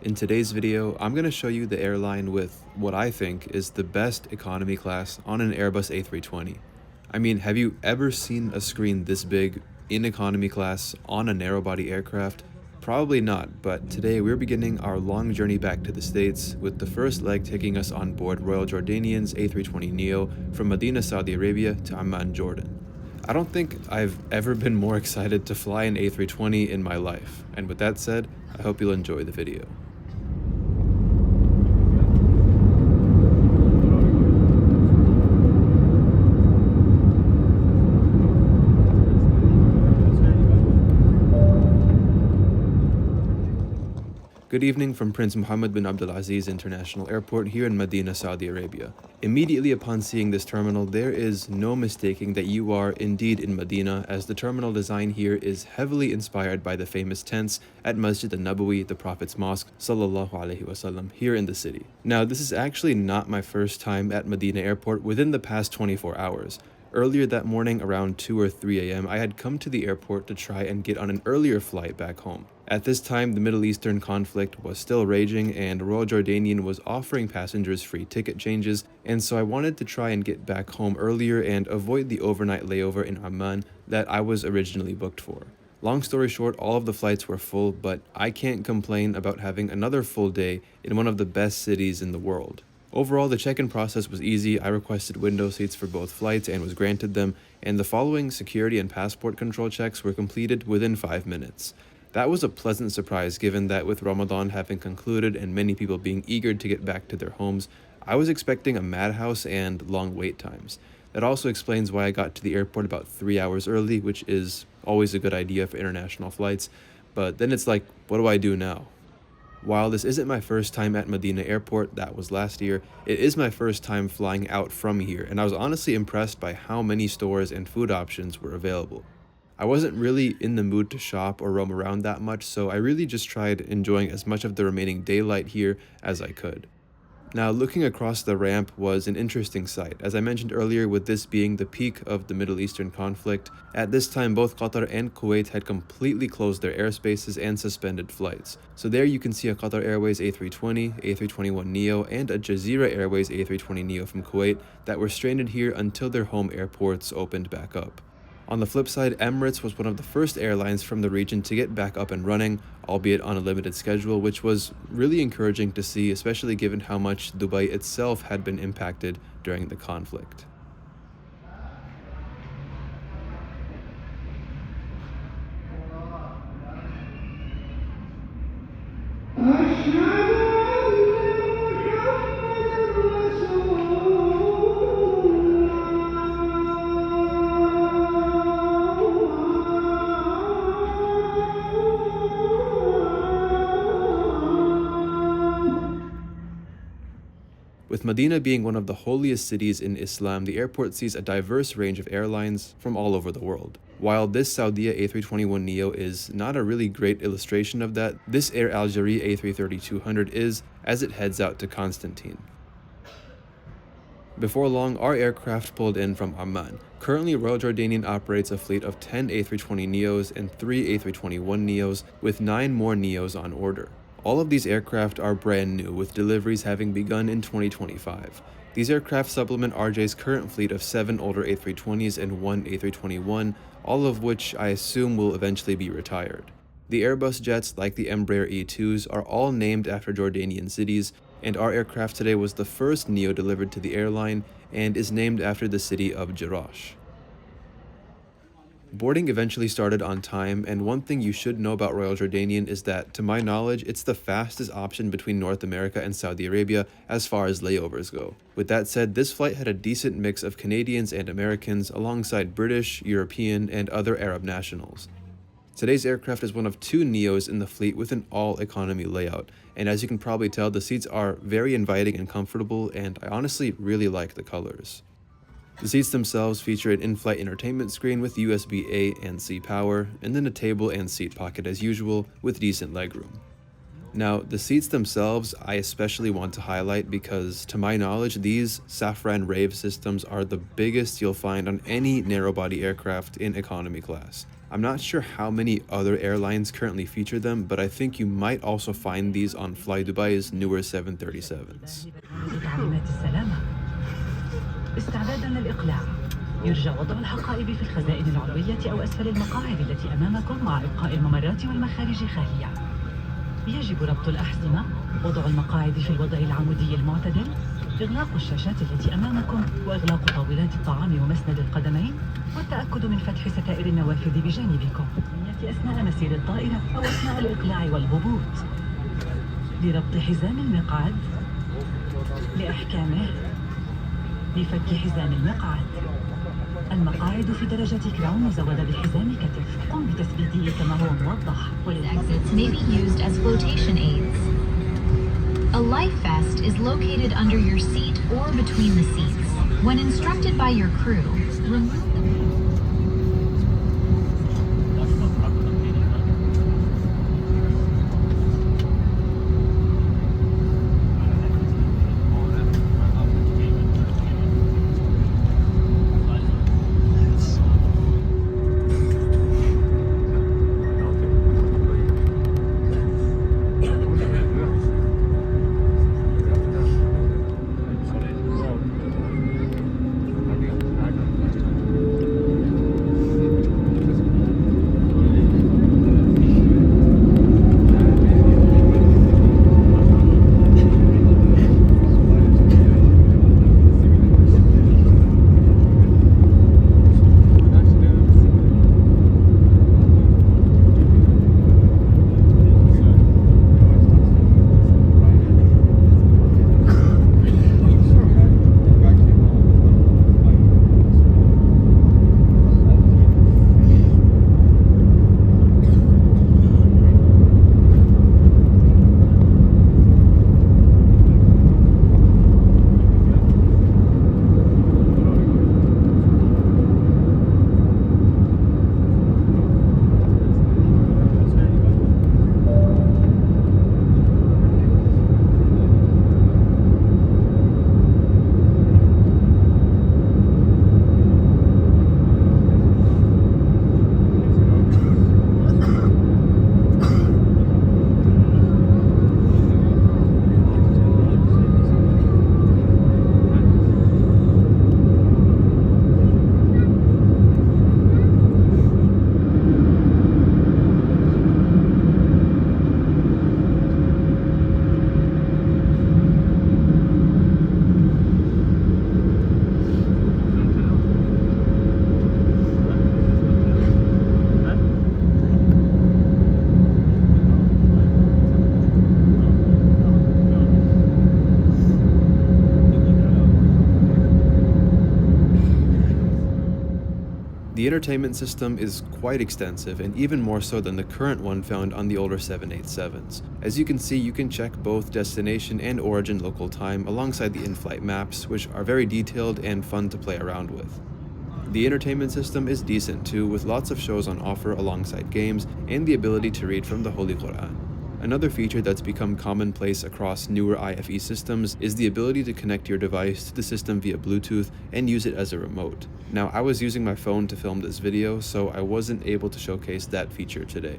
In today's video, I'm going to show you the airline with what I think is the best economy class on an Airbus A320. I mean, have you ever seen a screen this big in economy class on a narrow-body aircraft? Probably not, but today we're beginning our long journey back to the States, with the first leg taking us on board Royal Jordanian's A320neo from Madinah, Saudi Arabia to Amman, Jordan. I don't think I've ever been more excited to fly an A320 in my life, and with that said, I hope you'll enjoy the video. Good evening from Prince Mohammed bin Abdulaziz International Airport here in Madinah, Saudi Arabia. Immediately upon seeing this terminal, there is no mistaking that you are indeed in Madinah, as the terminal design here is heavily inspired by the famous tents at Masjid al-Nabawi, the Prophet's Mosque, sallallahu alaihi wasallam, here in the city. Now, this is actually not my first time at Madinah Airport within the past 24 hours. Earlier that morning, around 2 or 3 a.m., I had come to the airport to try and get on an earlier flight back home. At this time, the Middle Eastern conflict was still raging, and Royal Jordanian was offering passengers free ticket changes, and so I wanted to try and get back home earlier and avoid the overnight layover in Amman that I was originally booked for. Long story short, all of the flights were full, but I can't complain about having another full day in one of the best cities in the world. Overall, the check-in process was easy. I requested window seats for both flights and was granted them, and the following security and passport control checks were completed within 5 minutes. That was a pleasant surprise, given that with Ramadan having concluded and many people being eager to get back to their homes, I was expecting a madhouse and long wait times. That also explains why I got to the airport about 3 hours early, which is always a good idea for international flights, but then it's like, what do I do now? While this isn't my first time at Madinah Airport, that was last year, it is my first time flying out from here, and I was honestly impressed by how many stores and food options were available. I wasn't really in the mood to shop or roam around that much, so I really just tried enjoying as much of the remaining daylight here as I could. Now, looking across the ramp was an interesting sight. As I mentioned earlier, with this being the peak of the Middle Eastern conflict, at this time both Qatar and Kuwait had completely closed their airspaces and suspended flights. So there you can see a Qatar Airways A320, A321neo, and a Jazeera Airways A320neo from Kuwait that were stranded here until their home airports opened back up. On the flip side, Emirates was one of the first airlines from the region to get back up and running, albeit on a limited schedule, which was really encouraging to see, especially given how much Dubai itself had been impacted during the conflict. With Medina being one of the holiest cities in Islam, the airport sees a diverse range of airlines from all over the world. While this Saudia A321neo is not a really great illustration of that, this Air Algerie A330-200 is, as it heads out to Constantine. Before long, our aircraft pulled in from Amman. Currently, Royal Jordanian operates a fleet of 10 A320neos and 3 A321neos, with 9 more neos on order. All of these aircraft are brand new, with deliveries having begun in 2025. These aircraft supplement RJ's current fleet of 7 older A320s and 1 A321, all of which I assume will eventually be retired. The Airbus jets, like the Embraer E2s, are all named after Jordanian cities, and our aircraft today was the first neo delivered to the airline and is named after the city of Jerash. Boarding eventually started on time, and one thing you should know about Royal Jordanian is that, to my knowledge, it's the fastest option between North America and Saudi Arabia as far as layovers go. With that said, this flight had a decent mix of Canadians and Americans alongside British, European, and other Arab nationals. Today's aircraft is one of 2 neos in the fleet with an all-economy layout, and as you can probably tell, the seats are very inviting and comfortable, and I honestly really like the colors. The seats themselves feature an in-flight entertainment screen with USB A and C power, and then a table and seat pocket as usual with decent legroom. Now, the seats themselves I especially want to highlight because, to my knowledge, these Safran Rave systems are the biggest you'll find on any narrow-body aircraft in economy class. I'm not sure how many other airlines currently feature them, but I think you might also find these on Fly Dubai's newer 737s. استعدادا للإقلاع يرجى وضع الحقائب في الخزائن العلوية أو أسفل المقاعد التي أمامكم مع إبقاء الممرات والمخارج خالية. يجب ربط الأحزمة، وضع المقاعد في الوضع العمودي المعتدل، إغلاق الشاشات التي أمامكم وإغلاق طاولات الطعام ومسند القدمين، والتأكد من فتح ستائر النوافذ بجانبكم أثناء مسير الطائرة أو أثناء الإقلاع والهبوط. لربط حزام المقعد، لإحكامه، لفك حزام المقعد. المقاعد في درجة كراون مزودة بحزام كتف. قم بتثبيته كما هو موضح. Exits may be used as flotation aids. A life vest is located under your seat or between the seats. When instructed by your crew, remove them. The entertainment system is quite extensive, and even more so than the current one found on the older 787s. As you can see, you can check both destination and origin local time alongside the in-flight maps, which are very detailed and fun to play around with. The entertainment system is decent too, with lots of shows on offer alongside games and the ability to read from the Holy Quran. Another feature that's become commonplace across newer IFE systems is the ability to connect your device to the system via Bluetooth and use it as a remote. Now, I was using my phone to film this video, so I wasn't able to showcase that feature today.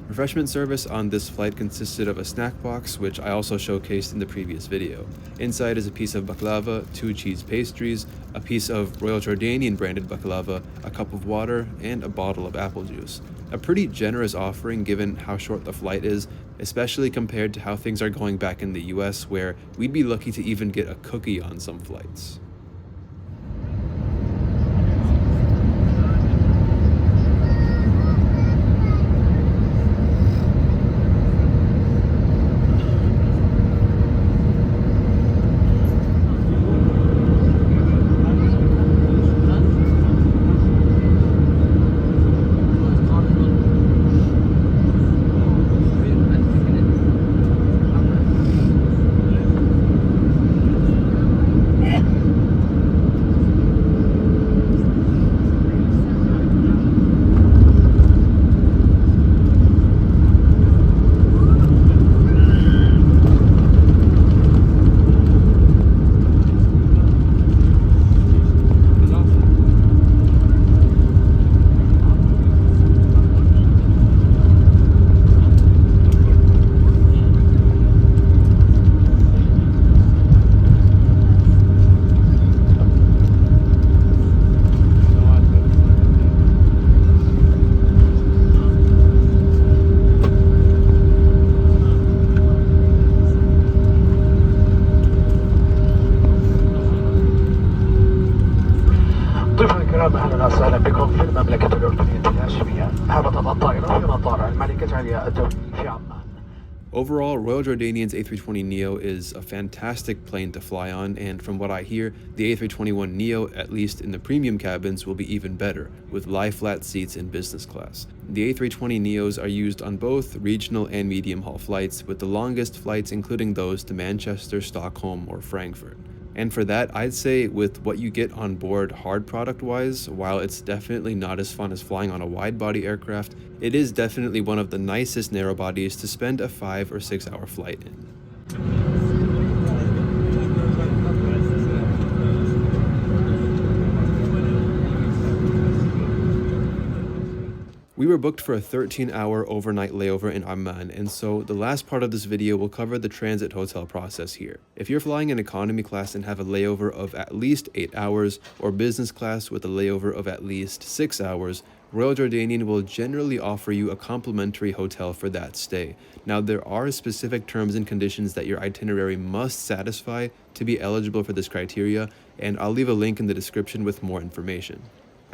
Refreshment service on this flight consisted of a snack box, which I also showcased in the previous video. Inside is a piece of baklava, 2 cheese pastries, a piece of Royal Jordanian branded baklava, a cup of water, and a bottle of apple juice. A pretty generous offering given how short the flight is, especially compared to how things are going back in the US, where we'd be lucky to even get a cookie on some flights. Overall, Royal Jordanian's A320neo is a fantastic plane to fly on, and from what I hear, the A321neo, at least in the premium cabins, will be even better, with lie-flat seats in business class. The A320neos are used on both regional and medium-haul flights, with the longest flights including those to Manchester, Stockholm, or Frankfurt. And for that, I'd say with what you get on board hard product-wise, while it's definitely not as fun as flying on a wide-body aircraft, it is definitely one of the nicest narrow bodies to spend a 5 or 6 hour flight in. We were booked for a 13-hour overnight layover in Amman, and so the last part of this video will cover the transit hotel process here. If you're flying in economy class and have a layover of at least 8 hours, or business class with a layover of at least 6 hours, Royal Jordanian will generally offer you a complimentary hotel for that stay. Now, there are specific terms and conditions that your itinerary must satisfy to be eligible for this criteria, and I'll leave a link in the description with more information.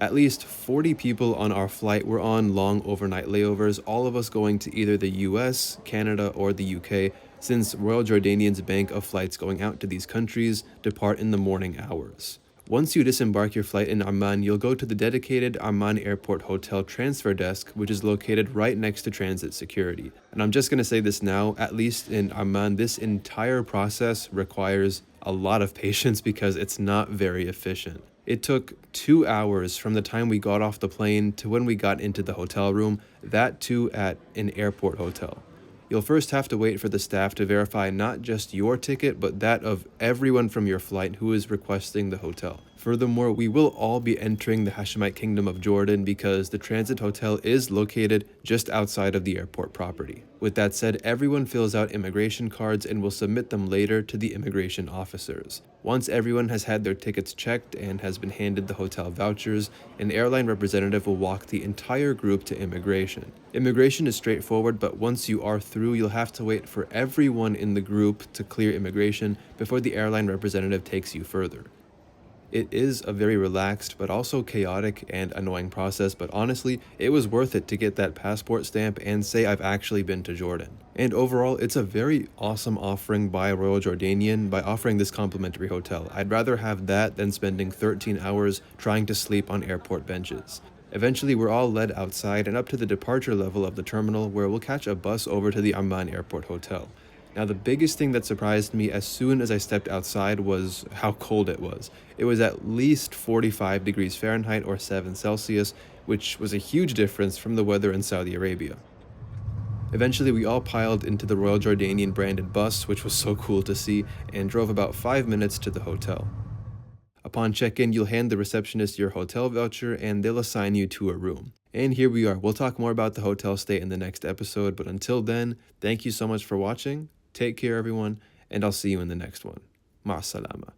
At least 40 people on our flight were on long overnight layovers, all of us going to either the US, Canada, or the UK, since Royal Jordanian's bank of flights going out to these countries depart in the morning hours. Once you disembark your flight in Amman, you'll go to the dedicated Amman Airport Hotel transfer desk, which is located right next to transit security. And I'm just going to say this now, at least in Amman, this entire process requires a lot of patience because it's not very efficient. It took 2 hours from the time we got off the plane to when we got into the hotel room, that too at an airport hotel. You'll first have to wait for the staff to verify not just your ticket, but that of everyone from your flight who is requesting the hotel. Furthermore, we will all be entering the Hashemite Kingdom of Jordan because the transit hotel is located just outside of the airport property. With that said, everyone fills out immigration cards and will submit them later to the immigration officers. Once everyone has had their tickets checked and has been handed the hotel vouchers, an airline representative will walk the entire group to immigration. Immigration is straightforward, but once you are through, you'll have to wait for everyone in the group to clear immigration before the airline representative takes you further. It is a very relaxed but also chaotic and annoying process, but honestly, it was worth it to get that passport stamp and say I've actually been to Jordan. And overall, it's a very awesome offering by Royal Jordanian by offering this complimentary hotel. I'd rather have that than spending 13 hours trying to sleep on airport benches. Eventually, we're all led outside and up to the departure level of the terminal where we'll catch a bus over to the Amman Airport Hotel. Now, the biggest thing that surprised me as soon as I stepped outside was how cold it was. It was at least 45 degrees Fahrenheit or 7 Celsius, which was a huge difference from the weather in Saudi Arabia. Eventually, we all piled into the Royal Jordanian branded bus, which was so cool to see, and drove about 5 minutes to the hotel. Upon check-in, you'll hand the receptionist your hotel voucher and they'll assign you to a room. And here we are. We'll talk more about the hotel stay in the next episode, but until then, thank you so much for watching. Take care, everyone, and I'll see you in the next one. Ma salama.